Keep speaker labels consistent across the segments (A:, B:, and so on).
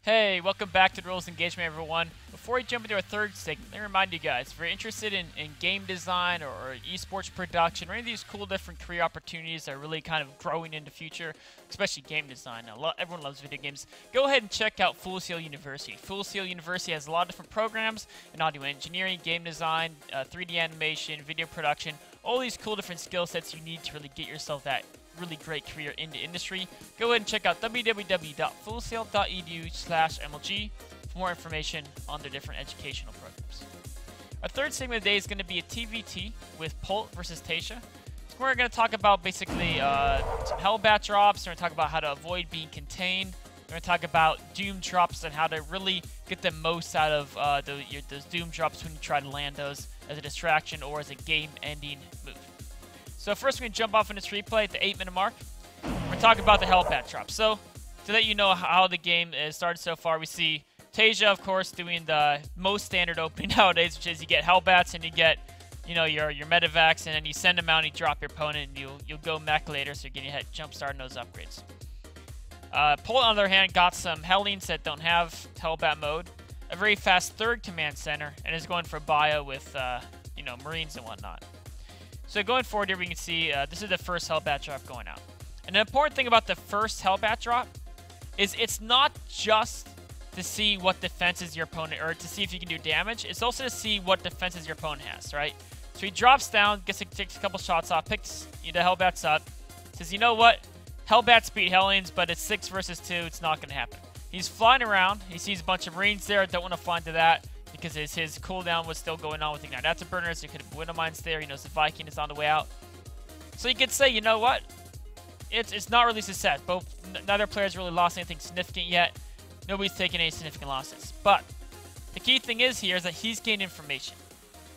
A: Hey, welcome back to Rules Engagement, everyone. Before we jump into our third segment, let me remind you guys, if you're interested in game design or esports production or any of these cool different career opportunities that are really kind of growing in the future, especially game design, everyone loves video games, go ahead and check out Full Sail University. Full Sail University has a lot of different programs in audio engineering, game design, 3D animation, video production, all these cool different skill sets you need to really get yourself that really great career in the industry. Go ahead and check out www.fullsail.edu/MLG for more information on their different educational programs. Our third segment of the day is going to be a TvT with Polt versus Taeja. So we're going to talk about basically some Hellbat drops. We're going to talk about how to avoid being contained. We're going to talk about Doom drops and how to really get the most out of those Doom drops when you try to land those as a distraction or as a game-ending move. So first we're going to jump off into this replay at the 8-minute mark. We're talking about the Hellbat drop. So to let you know how the game is started so far, we see Taeja, of course, doing the most standard opening nowadays, which is you get Hellbats and you get, your medevacs, and then you send them out and you drop your opponent, and you'll go mech later, so you're getting ahead jump starting those upgrades. Polt, on the other hand, got some Hellions that don't have Hellbat mode, a very fast third command center, and is going for bio with, Marines and whatnot. So going forward here, we can see this is the first Hellbat drop going out. And the important thing about the first Hellbat drop is it's not just to see what defenses your opponent, or to see if you can do damage. It's also to see what defenses your opponent has, right? So he drops down, takes a couple shots off, picks the Hellbats up, says, you know what? Hellbats beat Hellions, but it's 6 versus 2. It's not going to happen. He's flying around. He sees a bunch of Marines there. Don't want to fly into that, because his cooldown was still going on with Ignite Afterburners. So he could have Widow Mines there. He knows the Viking is on the way out. So you could say, you know what? It's not really success. Neither player's really lost anything significant yet. Nobody's taken any significant losses. But the key thing is here is that he's gained information.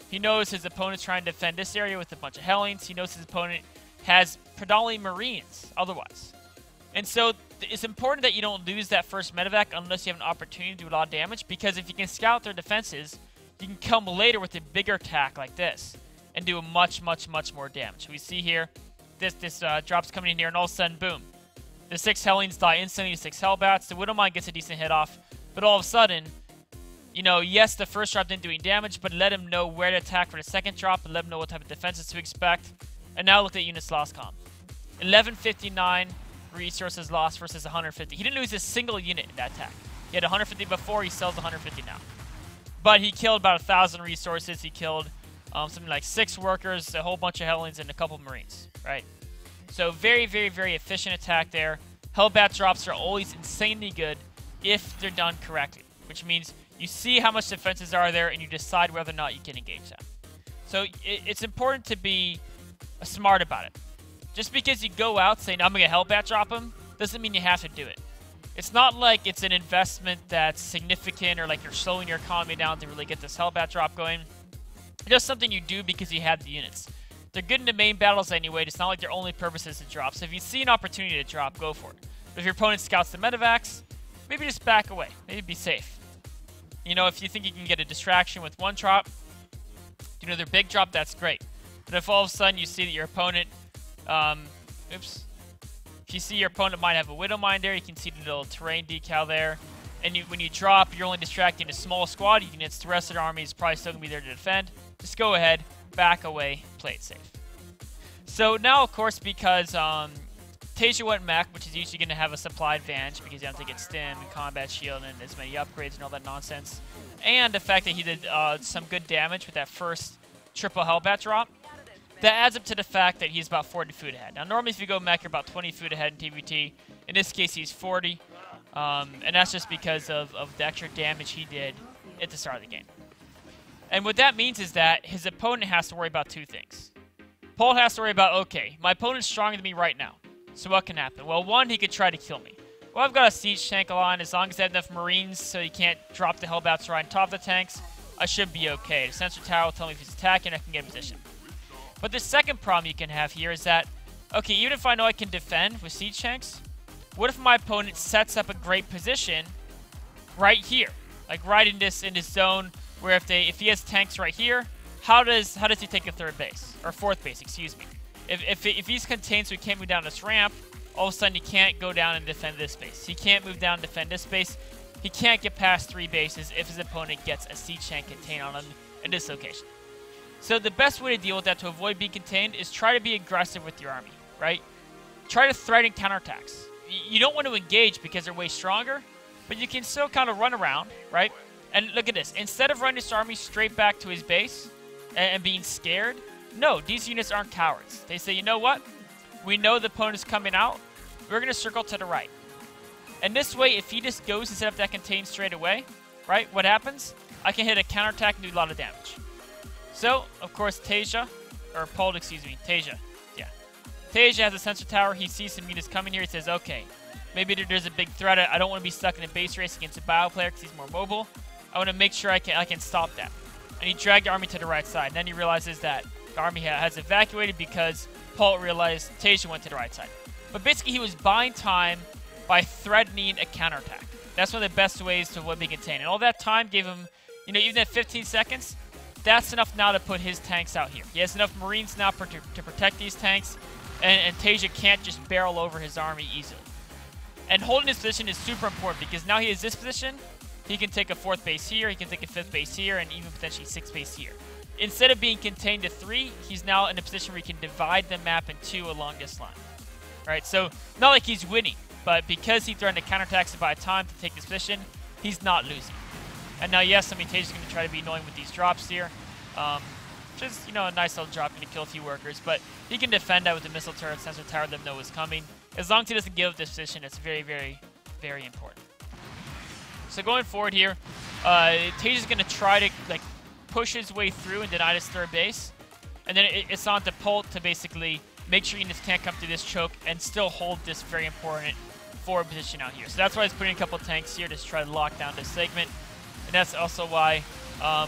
A: He knows his opponent's trying to defend this area with a bunch of Hellions. He knows his opponent has predominantly Marines otherwise. And so it's important that you don't lose that first medevac unless you have an opportunity to do a lot of damage, because if you can scout their defenses, you can come later with a bigger attack like this and do a much, much, much more damage. We see here, this drop's coming in here, and all of a sudden, boom. The 6 Hellions die instantly, 6 Hellbats. The Widowmine gets a decent hit off, but all of a sudden, yes, the first drop didn't do any damage, but let him know where to attack for the second drop, and let him know what type of defenses to expect. And now look at units lost comp. 1159 resources lost versus 150. He didn't lose a single unit in that attack. He had 150 before, he sells 150 now. But he killed about 1,000 resources. He killed something like 6 workers, a whole bunch of Hellions, and a couple Marines, right? So very, very, very efficient attack there. Hellbat drops are always insanely good if they're done correctly, which means you see how much defenses are there and you decide whether or not you can engage them. So it's important to be smart about it. Just because you go out saying, I'm going to Hellbat drop him, doesn't mean you have to do it. It's not like it's an investment that's significant or like you're slowing your economy down to really get this Hellbat drop going. It's just something you do because you have the units. They're good in the main battles anyway. It's not like their only purpose is to drop. So if you see an opportunity to drop, go for it. But if your opponent scouts the medevacs, maybe just back away. Maybe be safe. If you think you can get a distraction with one drop, their big drop, that's great. But if all of a sudden you see that your opponent, if you see your opponent might have a Widow Mine there, you can see the little terrain decal there. And when you drop, you're only distracting a small squad units. The rest of the army is probably still going to be there to defend. Just go ahead, back away, play it safe. So now, of course, because Taeja went Mech, which is usually going to have a supply advantage because you don't have to get stim and combat shield and as many upgrades and all that nonsense. And the fact that he did some good damage with that first triple Hellbat drop, that adds up to the fact that he's about 40 food ahead. Now, normally if you go Mech, you're about 20 food ahead in TvT. In this case, he's 40. And that's just because of the extra damage he did at the start of the game. And what that means is that his opponent has to worry about 2 things. Polt has to worry about, okay, my opponent's stronger than me right now. So what can happen? Well, 1, he could try to kill me. Well, I've got a siege tank on. As long as I have enough Marines so you can't drop the Hellbats right on top of the tanks, I should be okay. The sensor tower will tell me if he's attacking, I can get in position. But the second problem you can have here is that, okay, even if I know I can defend with siege tanks, what if my opponent sets up a great position right here? Like right in this zone where if he has tanks right here, how does he take a 3rd base? Or 4th base, excuse me. If he's contained so he can't move down this ramp, all of a sudden he can't go down and defend this base. He can't move down and defend this base. he can't get past 3 bases if his opponent gets a siege tank contained on him in this location. So the best way to deal with that to avoid being contained is try to be aggressive with your army, right? Try to threaten counterattacks. You don't want to engage because they're way stronger, but you can still kind of run around, right? And look at this. Instead of running this army straight back to his base and being scared, no, these units aren't cowards. They say, you know what? We know the opponent's coming out. We're going to circle to the right. And this way, if he just goes instead of that contained straight away, right, what happens? I can hit a counterattack and do a lot of damage. So, of course, Taeja, or Polt, excuse me, Taeja. Yeah. Taeja has a sensor tower. He sees some units coming here. He says, okay, maybe there's a big threat. I don't want to be stuck in a base race against a bio player because he's more mobile. I want to make sure I can stop that. And he dragged the army to the right side. And then he realizes that the army has evacuated because Polt realized Taeja went to the right side. But basically, he was buying time by threatening a counterattack. That's one of the best ways to avoid being contained. And all that time gave him, you know, even at 15 seconds, that's enough now to put his tanks out here. He has enough Marines now to protect these tanks, and Taeja can't just barrel over his army easily. And holding his position is super important because now he has this position. He can take a 4th base here, he can take a 5th base here, and even potentially 6th base here. Instead of being contained to 3, he's now in a position where he can divide the map in 2 along this line. Right, so not like he's winning, but because he threatened to counterattacks to buy time to take this position, he's not losing. And now, yes, I mean, Taeja's going to try to be annoying with these drops here. Just, you know, a nice little drop, going to kill a few workers, but he can defend that with the missile turret, sensor tower, let them know what's coming. As long as he doesn't give up this position, it's very, very, very important. So going forward here, Taeja's going to try to, like, push his way through and deny this 3rd base. And then it's on to Polt to basically make sure units can't come through this choke and still hold this very important forward position out here. So that's why he's putting a couple tanks here to try to lock down this segment. And that's also why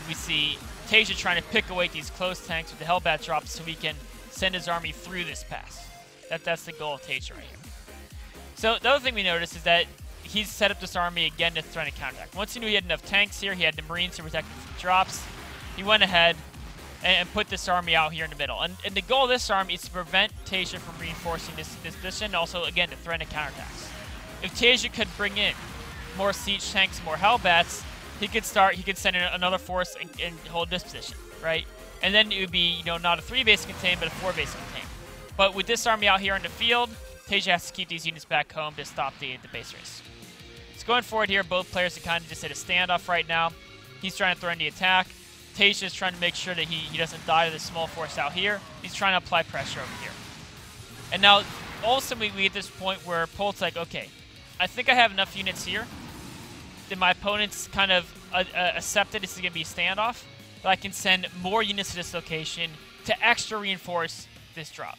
A: we see Taeja trying to pick away these close tanks with the Hellbat drops so he can send his army through this pass. That's the goal of Taeja right here. So the other thing we noticed is that he's set up this army again to threaten a counterattack. Once he knew he had enough tanks here, he had the Marines to protect him from drops. He went ahead and put this army out here in the middle. And the goal of this army is to prevent Taeja from reinforcing this position, and also, again, to threaten counterattacks. If Taeja could bring in more siege tanks, more Hellbats, he could send in another force and hold this position, right? And then it would be, you know, not a 3-base contain, but a 4-base contain. But with this army out here in the field, Taeja has to keep these units back home to stop the base race. So going forward here, both players are kind of just at a standoff right now. He's trying to threaten the attack. Taeja is trying to make sure that he doesn't die to this small force out here. He's trying to apply pressure over here. And now, all of a sudden, we get this point where Polt's like, okay, I think I have enough units here that my opponent's kind of accepted this is going to be a standoff, but I can send more units to this location to extra reinforce this drop.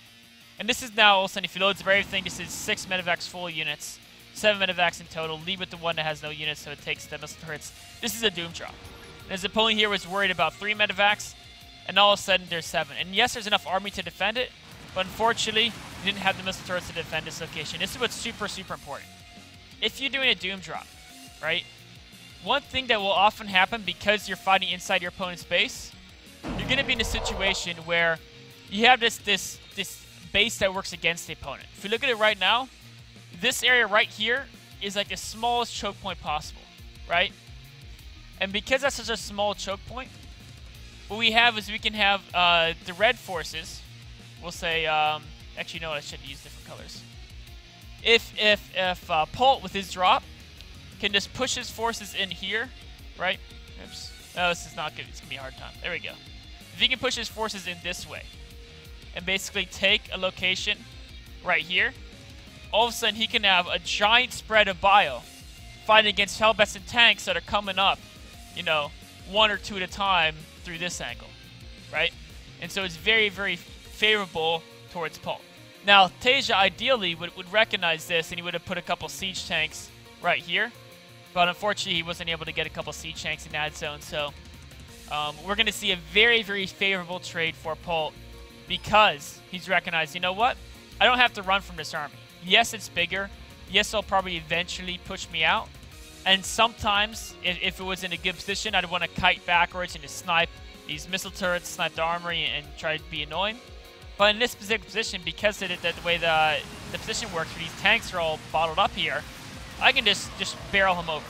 A: And this is now, all of a sudden, if he loads up everything, this is 6 medevacs full units, 7 medevacs in total, leave with the one that has no units, so it takes the missile turrets. This is a doom drop. And his opponent here was worried about 3 medevacs, and all of a sudden there's 7. And yes, there's enough army to defend it, but unfortunately, he didn't have the missile turrets to defend this location. This is what's super, super important. If you're doing a doom drop, right, one thing that will often happen because you're fighting inside your opponent's base, you're going to be in a situation where you have this base that works against the opponent. If you look at it right now, this area right here is like the smallest choke point possible, right? And because that's such a small choke point, what we have is we can have the red forces, we'll say, actually, no, I should use different colors. If Polt with his drop can just push his forces in here, right? Oops. No, this is not good. It's going to be a hard time. There we go. If he can push his forces in this way and basically take a location right here, all of a sudden he can have a giant spread of bio fighting against Hellbats and tanks that are coming up, you know, 1 or 2 at a time through this angle, right? And so it's very, very favorable towards Polt. Now, Taeja ideally would recognize this, and he would have put a couple siege tanks right here. But unfortunately, he wasn't able to get a couple siege tanks in that zone. So we're going to see a very, very favorable trade for Polt because he's recognized, you know what? I don't have to run from this army. Yes, it's bigger. Yes, they'll probably eventually push me out. And sometimes, if it was in a good position, I'd want to kite backwards and just snipe these missile turrets, snipe the armory, and try to be annoying. But in this specific position, because of the way the position works, where these tanks are all bottled up here, I can just barrel him over.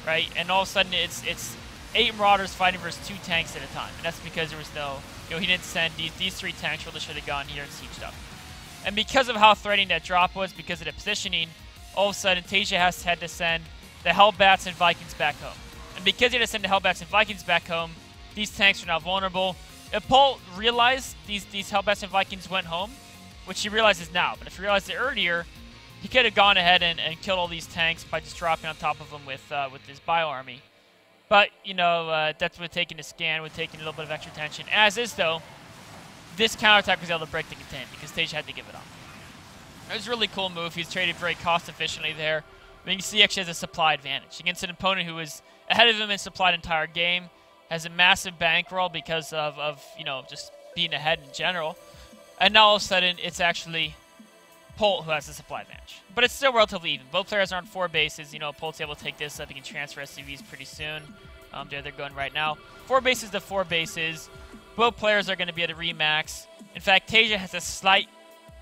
A: right? And all of a sudden it's 8 Marauders fighting versus 2 tanks at a time. And that's because there was no, he didn't send these 3 tanks really should have gone here and sieged up. And because of how threatening that drop was, because of the positioning, all of a sudden Taeja had to send the Hellbats and Vikings back home. And because he had to send the Hellbats and Vikings back home, these tanks are now vulnerable. If Polt realized these Hellbats and Vikings went home, which he realizes now, but if he realized it earlier, he could have gone ahead and killed all these tanks by just dropping on top of them with his bio army. But, that's what taking a scan, with taking a little bit of extra tension. As is, though, this counterattack was able to break the contain because Taeja had to give it up. It was a really cool move. He's traded very cost efficiently there. But you can see he actually has a supply advantage against an opponent who was ahead of him in supply the entire game, has a massive bankroll because of just being ahead in general. And now all of a sudden, it's actually Polt who has the supply advantage. But it's still relatively even. Both players are on 4 bases. Polt's able to take this up. He can transfer SCVs pretty soon. There they're going right now. 4 bases to 4 bases. Both players are going to be able to remax. In fact, Taeja has a slight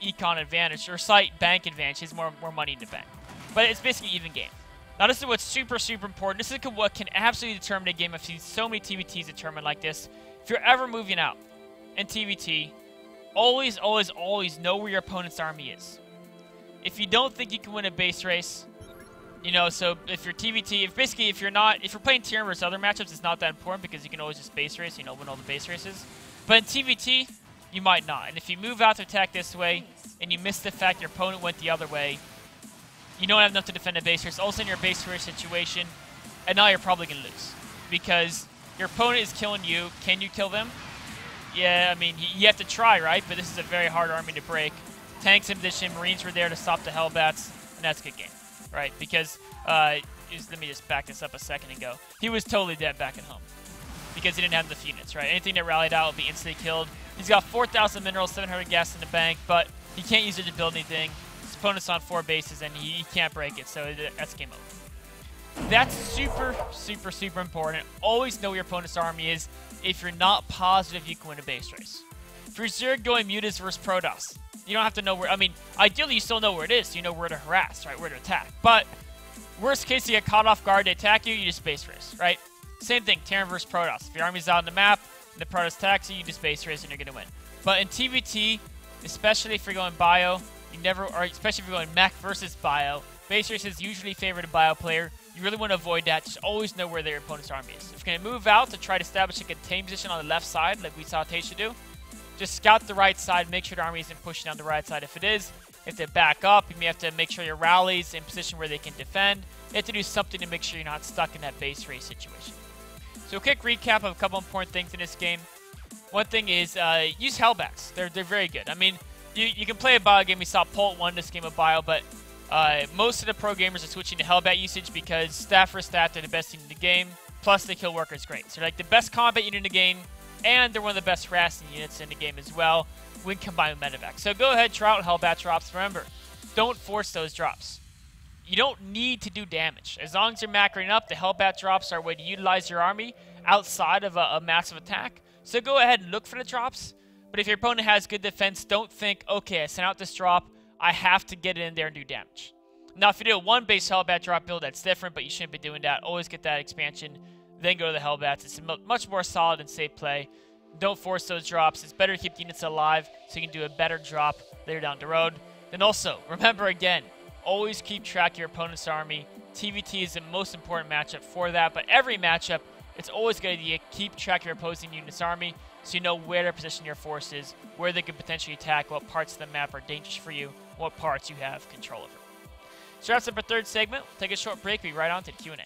A: econ advantage, or slight bank advantage. He has more money in the bank. But it's basically even game. Now this is what's super, super important. This is what can absolutely determine a game. I've seen so many TvTs determined like this. If you're ever moving out in TvT, always, always, always know where your opponent's army is. If you don't think you can win a base race, so if you're TvT, if you're playing tier versus other matchups, it's not that important because you can always just base race, win all the base races. But in TvT, you might not. And if you move out to attack this way, and you miss the fact your opponent went the other way, you don't have enough to defend a base race. All of a sudden, you're a base race situation, and now you're probably going to lose. Because your opponent is killing you. Can you kill them? Yeah, I mean, you have to try, right? But this is a very hard army to break. Tanks in addition, Marines were there to stop the Hellbats, and that's a good game, right? Because, let me just back this up a second ago. He was totally dead back at home because he didn't have enough units, right? Anything that rallied out would be instantly killed. He's got 4,000 minerals, 700 gas in the bank, but he can't use it to build anything. His opponent's on 4 bases, and he can't break it, so that's game over. That's super, super, super important. Always know where your opponent's army is if you're not positive you can win a base race. If you're Zerg going Mutas versus Protoss, you don't have to know where, ideally you still know where it is, so you know where to harass, right, where to attack. But, worst case, you get caught off guard, they attack you, you just base race, right? Same thing, Terran versus Protoss. If your army's out on the map, and the Protoss attacks you, you just base race and you're going to win. But in TvT, especially if you're going bio, especially if you're going Mech versus bio, base race is usually favored a bio player. You really want to avoid that. Just always know where their opponent's army is. If you're going to move out to try to establish a contain position on the left side, like we saw Taeja do, just scout the right side, make sure the army isn't pushing down the right side. If it is, if they back up, you may have to make sure your rally's in position where they can defend. You have to do something to make sure you're not stuck in that base race situation. So a quick recap of a couple important things in this game. One thing is use Hellbats. They're very good. I mean, you can play a bio game. We saw Polt won this game of bio, but most of the pro gamers are switching to Hellbat usage because staff for stat, they're the best team in the game. Plus, the kill worker is great. So they're like the best combat unit in the game, and they're one of the best harassing units in the game as well when combined with medevac. So go ahead, try out Hellbat drops. Remember, don't force those drops. You don't need to do damage. As long as you're macroing up, the Hellbat drops are a way to utilize your army outside of a massive attack. So go ahead and look for the drops. But if your opponent has good defense, don't think, okay, I sent out this drop, I have to get it in there and do damage. Now, if you do a 1-base Hellbat drop build, that's different, but you shouldn't be doing that. Always get that expansion, then go to the Hellbats. It's a much more solid and safe play. Don't force those drops. It's better to keep the units alive so you can do a better drop later down the road. Then also, remember again, always keep track of your opponent's army. TvT is the most important matchup for that, but every matchup, it's always a good idea to keep track of your opposing unit's army so you know where to position your forces, where they could potentially attack, what parts of the map are dangerous for you, what parts you have control over. So that's up our third segment. We'll take a short break, be right on to the Q&A.